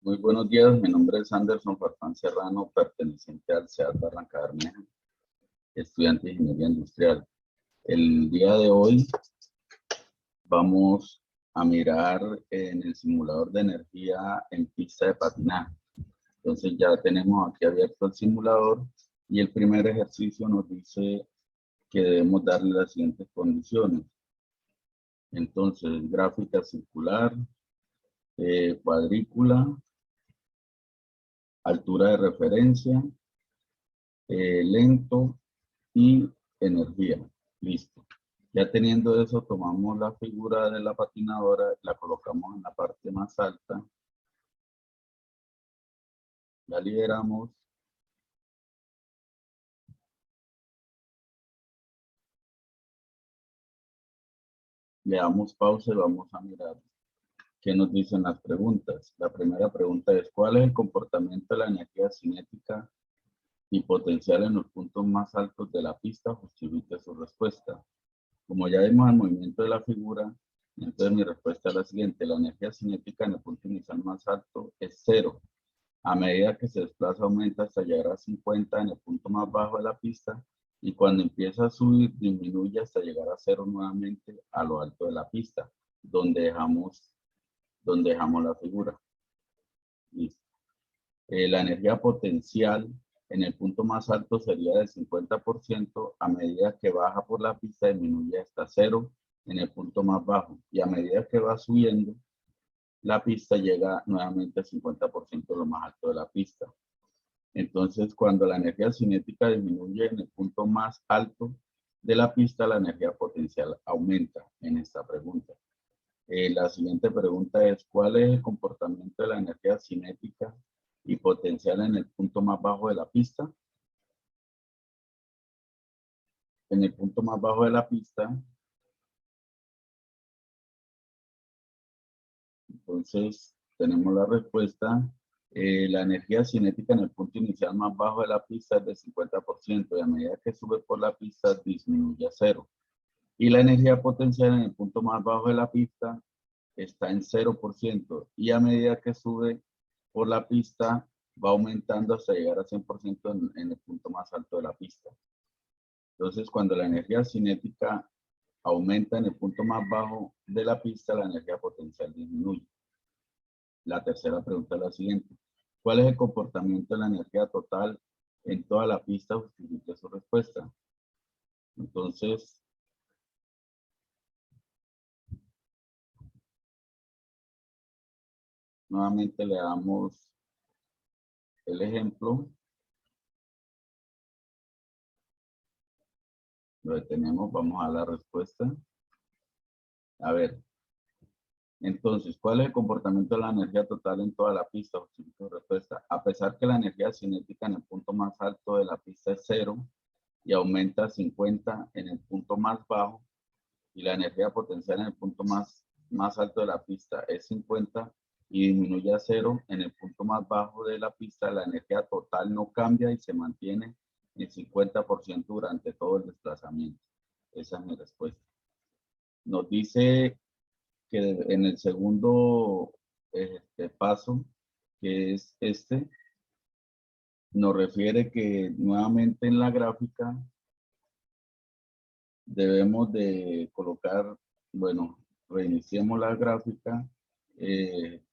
Muy buenos días, mi nombre es Anderson Farfán Serrano, perteneciente al CEAT Barranca Bermeja, estudiante de Ingeniería Industrial. El día de hoy vamos a mirar en el simulador de energía en pista de patinaje. Entonces ya tenemos aquí abierto el simulador y el primer ejercicio nos dice que debemos darle las siguientes condiciones. Entonces, gráfica circular, cuadrícula, altura de referencia, lento y energía. Listo. Ya teniendo eso, tomamos la figura de la patinadora, la colocamos en la parte más alta, la liberamos, le damos pausa y vamos a mirar qué nos dicen las preguntas. La primera pregunta es: ¿cuál es el comportamiento de la energía cinética y potencial en los puntos más altos de la pista? Justifique su respuesta. Como ya vimos el movimiento de la figura, entonces mi respuesta es la siguiente: la energía cinética en el punto inicial más alto es 0. A medida que se desplaza aumenta hasta llegar a 50 en el punto más bajo de la pista, y cuando empieza a subir disminuye hasta llegar a 0 nuevamente a lo alto de la pista, donde dejamos la figura. Listo. La energía potencial en el punto más alto sería del 50%, a medida que baja por la pista disminuye hasta 0 en el punto más bajo, y a medida que va subiendo la pista llega nuevamente al 50% de lo más alto de la pista. Entonces, cuando la energía cinética disminuye en el punto más alto de la pista, la energía potencial aumenta en esta pregunta. La siguiente pregunta es: ¿cuál es el comportamiento de la energía cinética y potencial en el punto más bajo de la pista? En el punto más bajo de la pista, entonces tenemos la respuesta. La energía cinética en el punto inicial más bajo de la pista es del 50%, y a medida que sube por la pista disminuye a 0. Y la energía potencial en el punto más bajo de la pista está en 0%, y a medida que sube por la pista va aumentando hasta llegar a 100% en el punto más alto de la pista. Entonces, cuando la energía cinética aumenta en el punto más bajo de la pista, la energía potencial disminuye. La tercera pregunta es la siguiente: ¿cuál es el comportamiento de la energía total en toda la pista? Justifique su respuesta. Entonces, nuevamente le damos el ejemplo. Lo detenemos, vamos a la respuesta. A ver, entonces, ¿cuál es el comportamiento de la energía total en toda la pista? Justifique su respuesta. A pesar que la energía cinética en el punto más alto de la pista es 0 y aumenta a 50 en el punto más bajo, y la energía potencial en el punto más alto de la pista es 50 y disminuye a 0 en el punto más bajo de la pista, la energía total no cambia y se mantiene en 50% durante todo el desplazamiento. Esa es mi respuesta. Nos dice que en el segundo paso, que es nos refiere que nuevamente en la gráfica debemos de colocar, bueno, reiniciemos la gráfica, eh,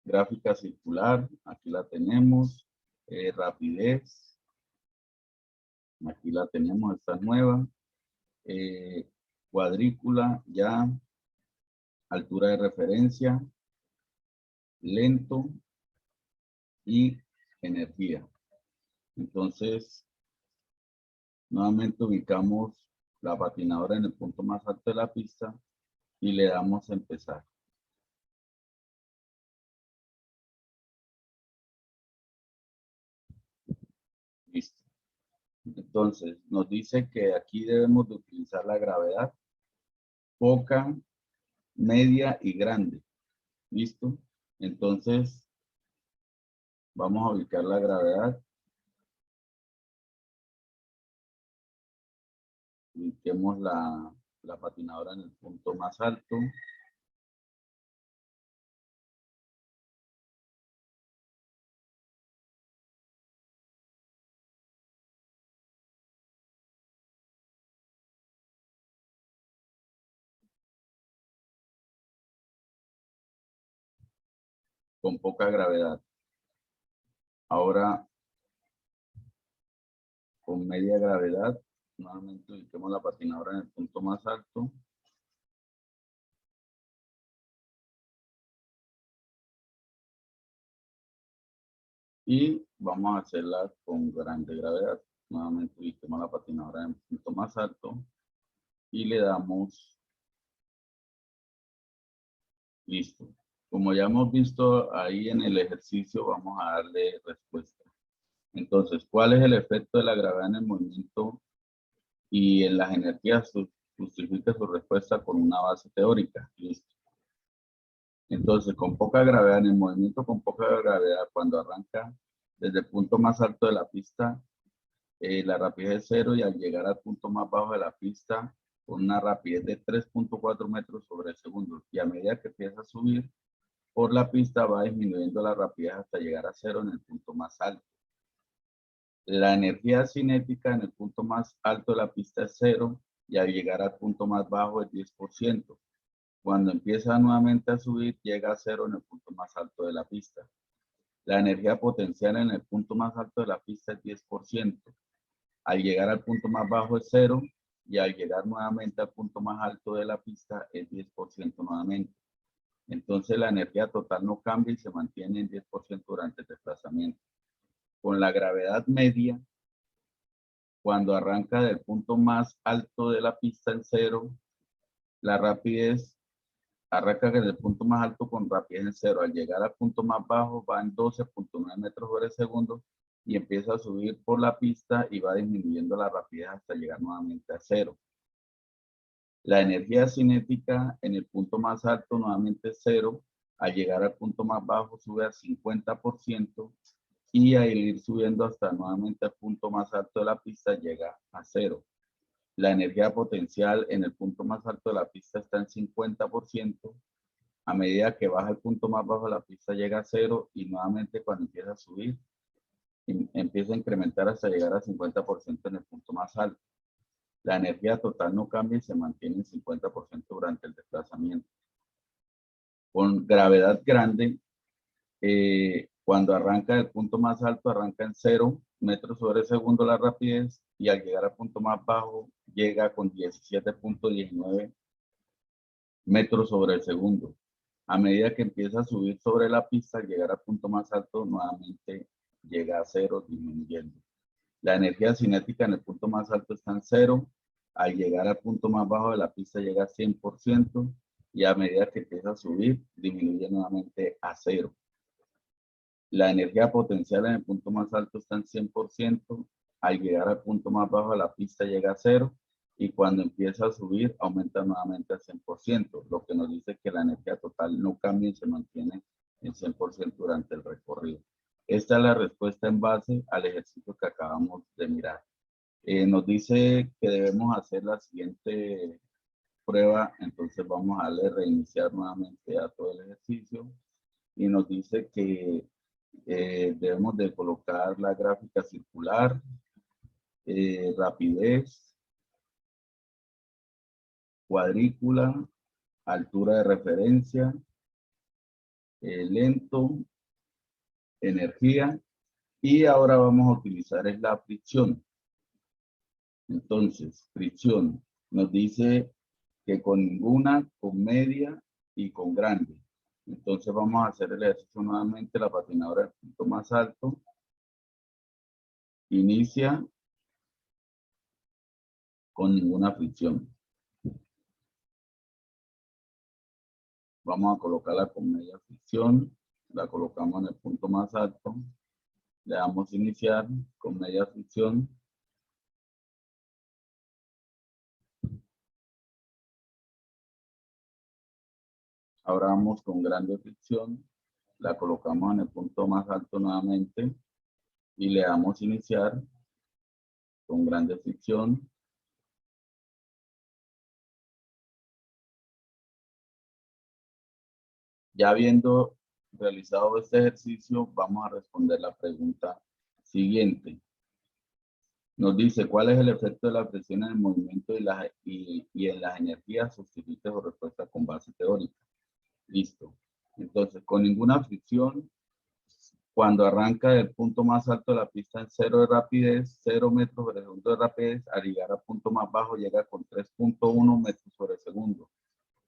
gráfica circular, aquí la tenemos, rapidez, aquí la tenemos, esta nueva, cuadrícula, ya, altura de referencia, lento y energía. Entonces, nuevamente ubicamos la patinadora en el punto más alto de la pista y le damos a empezar. Listo. Entonces, nos dice que aquí debemos de utilizar la gravedad poca, media y grande. ¿Listo? Entonces, vamos a ubicar la gravedad. Ubiquemos la patinadora en el punto más alto. con poca gravedad. Ahora, con media gravedad, nuevamente ubiquemos la patinadora en el punto más alto. Y vamos a hacerla con grande gravedad. Nuevamente ubiquemos la patinadora en el punto más alto y le damos listo. Como ya hemos visto ahí en el ejercicio, vamos a darle respuesta. Entonces, ¿cuál es el efecto de la gravedad en el movimiento y en las energías? Justifica su respuesta con una base teórica. Listo. Entonces, con poca gravedad, en el movimiento con poca gravedad, cuando arranca desde el punto más alto de la pista, la rapidez es 0 y al llegar al punto más bajo de la pista, con una rapidez de 3.4 metros sobre segundo. Y a medida que empieza a subir por la pista, va disminuyendo la rapidez hasta llegar a 0 en el punto más alto. La energía cinética en el punto más alto de la pista es 0 y al llegar al punto más bajo es 10%. Cuando empieza nuevamente a subir, llega a 0 en el punto más alto de la pista. La energía potencial en el punto más alto de la pista es 10%. Al llegar al punto más bajo es 0 y al llegar nuevamente al punto más alto de la pista es 10% nuevamente. Entonces la energía total no cambia y se mantiene en 10% durante el desplazamiento. Con la gravedad media, cuando arranca del punto más alto de la pista en 0, la rapidez arranca desde el punto más alto con rapidez en 0. Al llegar al punto más bajo va en 12.9 metros sobre segundo y empieza a subir por la pista y va disminuyendo la rapidez hasta llegar nuevamente a 0. La energía cinética en el punto más alto nuevamente es 0. Al llegar al punto más bajo sube a 50% y al ir subiendo hasta nuevamente al punto más alto de la pista llega a 0. La energía potencial en el punto más alto de la pista está en 50%. A medida que baja el punto más bajo de la pista llega a 0 y nuevamente cuando empieza a subir empieza a incrementar hasta llegar a 50% en el punto más alto. La energía total no cambia y se mantiene en 50% durante el desplazamiento. Con gravedad grande, cuando arranca del punto más alto, arranca en 0 metros sobre segundo la rapidez y al llegar al punto más bajo llega con 17.19 metros sobre el segundo. A medida que empieza a subir sobre la pista, al llegar al punto más alto, nuevamente llega a 0, disminuyendo. La energía cinética en el punto más alto está en 0. Al llegar al punto más bajo de la pista llega a 100% y a medida que empieza a subir, disminuye nuevamente a 0. La energía potencial en el punto más alto está en 100%. Al llegar al punto más bajo de la pista llega a 0 y cuando empieza a subir aumenta nuevamente a 100%, lo que nos dice que la energía total no cambia y se mantiene en 100% durante el recorrido. Esta es la respuesta en base al ejercicio que acabamos de mirar. Nos dice que debemos hacer la siguiente prueba, entonces vamos a darle reiniciar nuevamente a todo el ejercicio y nos dice que debemos de colocar la gráfica circular, rapidez, cuadrícula, altura de referencia, lento, energía y ahora vamos a utilizar es la fricción. Entonces, fricción nos dice que con ninguna, con media y con grande. Entonces vamos a hacer el ejercicio nuevamente, la patinadora del punto más alto. Inicia con ninguna fricción. Vamos a colocarla con media fricción. La colocamos en el punto más alto. Le damos iniciar con media fricción. Ahora vamos con grande fricción. La colocamos en el punto más alto nuevamente. Y le damos iniciar con grande fricción. Ya habiendo realizado este ejercicio, vamos a responder la pregunta siguiente. Nos dice, ¿cuál es el efecto de la presión en el movimiento y en las energías? Justifique su respuesta con base teórica. Listo. Entonces, con ninguna fricción, cuando arranca del punto más alto de la pista en 0 de rapidez, 0 metros sobre segundo de rapidez, al llegar al punto más bajo llega con 3.1 metros sobre segundo.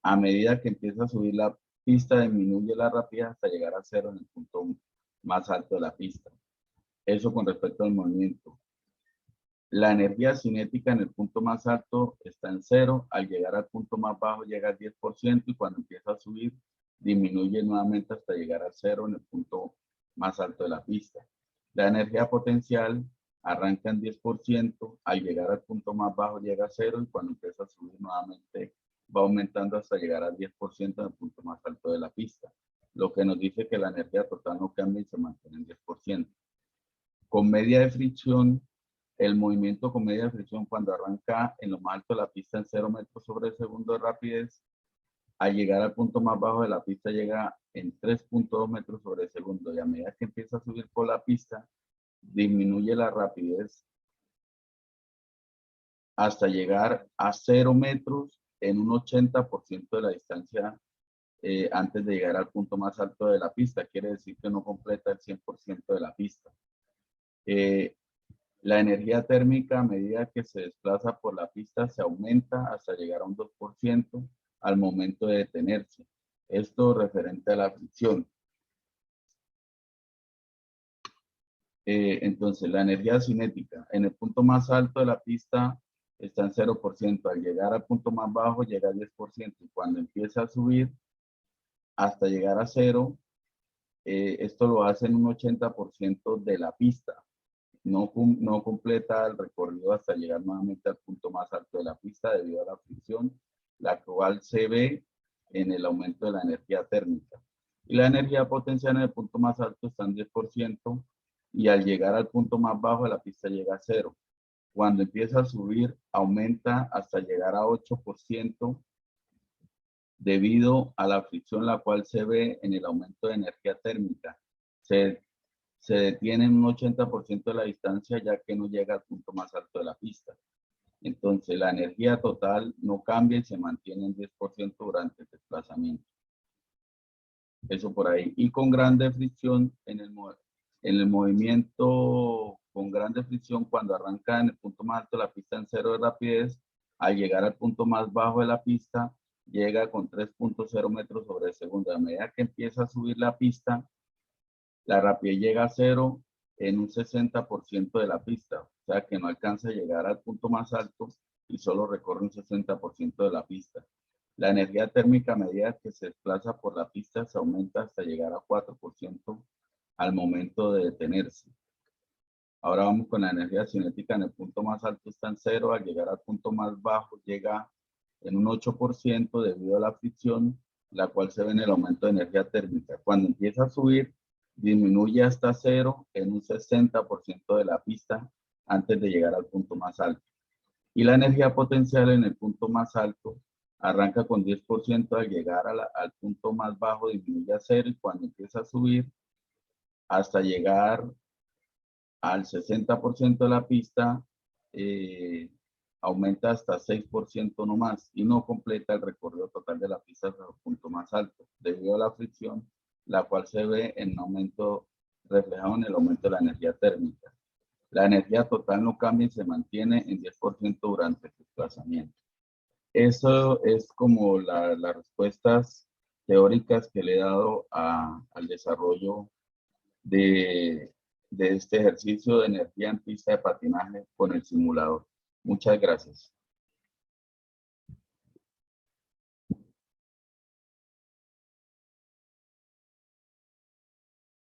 A medida que empieza a subir la pista, disminuye la rapidez hasta llegar a 0 en el punto más alto de la pista. Eso con respecto al movimiento. La energía cinética en el punto más alto está en 0, al llegar al punto más bajo llega al 10% y cuando empieza a subir disminuye nuevamente hasta llegar a 0 en el punto más alto de la pista. La energía potencial arranca en 10%, al llegar al punto más bajo llega a 0 y cuando empieza a subir nuevamente va aumentando hasta llegar al 10% en el punto más alto de la pista, lo que nos dice que la energía total no cambia y se mantiene en 10%. Con media de fricción, el movimiento con media de fricción cuando arranca en lo más alto de la pista en 0 metros sobre segundo de rapidez, al llegar al punto más bajo de la pista llega en 3.2 metros sobre segundo y a medida que empieza a subir por la pista, disminuye la rapidez hasta llegar a 0 metros en un 80% de la distancia antes de llegar al punto más alto de la pista. Quiere decir que no completa el 100% de la pista. La energía térmica a medida que se desplaza por la pista se aumenta hasta llegar a un 2% al momento de detenerse. Esto referente a la fricción. Entonces, la energía cinética en el punto más alto de la pista está en 0%. Al llegar al punto más bajo llega al 10%. Y cuando empieza a subir hasta llegar a 0, esto lo hace en un 80% de la pista. No completa el recorrido hasta llegar nuevamente al punto más alto de la pista debido a la fricción, la cual se ve en el aumento de la energía térmica. Y la energía potencial en el punto más alto está en 10% y al llegar al punto más bajo de la pista llega a 0. Cuando empieza a subir, aumenta hasta llegar a 8% debido a la fricción, la cual se ve en el aumento de energía térmica. Se detiene en un 80% de la distancia ya que no llega al punto más alto de la pista. Entonces la energía total no cambia y se mantiene en 10% durante el desplazamiento. Eso por ahí. Y con grande fricción en el movimiento con grande fricción, cuando arranca en el punto más alto de la pista en 0 de rapidez, al llegar al punto más bajo de la pista, llega con 3.0 metros sobre segundo. A medida que empieza a subir la pista, la rapidez llega a 0 en un 60% de la pista, o sea que no alcanza a llegar al punto más alto y solo recorre un 60% de la pista. La energía térmica a medida que se desplaza por la pista se aumenta hasta llegar a 4% al momento de detenerse. Ahora vamos con la energía cinética. En el punto más alto está en 0, al llegar al punto más bajo llega en un 8% debido a la fricción, la cual se ve en el aumento de energía térmica. Cuando empieza a subir, disminuye hasta 0 en un 60% de la pista antes de llegar al punto más alto. Y la energía potencial en el punto más alto arranca con 10%, al llegar al punto más bajo disminuye a 0 y cuando empieza a subir hasta llegar al 60% de la pista, aumenta hasta 6% no más y no completa el recorrido total de la pista hasta el punto más alto debido a la fricción, la cual se ve en aumento reflejado en el aumento de la energía térmica. La energía total no cambia y se mantiene en 10% durante el desplazamiento. Eso es como las respuestas teóricas que le he dado al desarrollo de este ejercicio de energía en pista de patinaje con el simulador. Muchas gracias.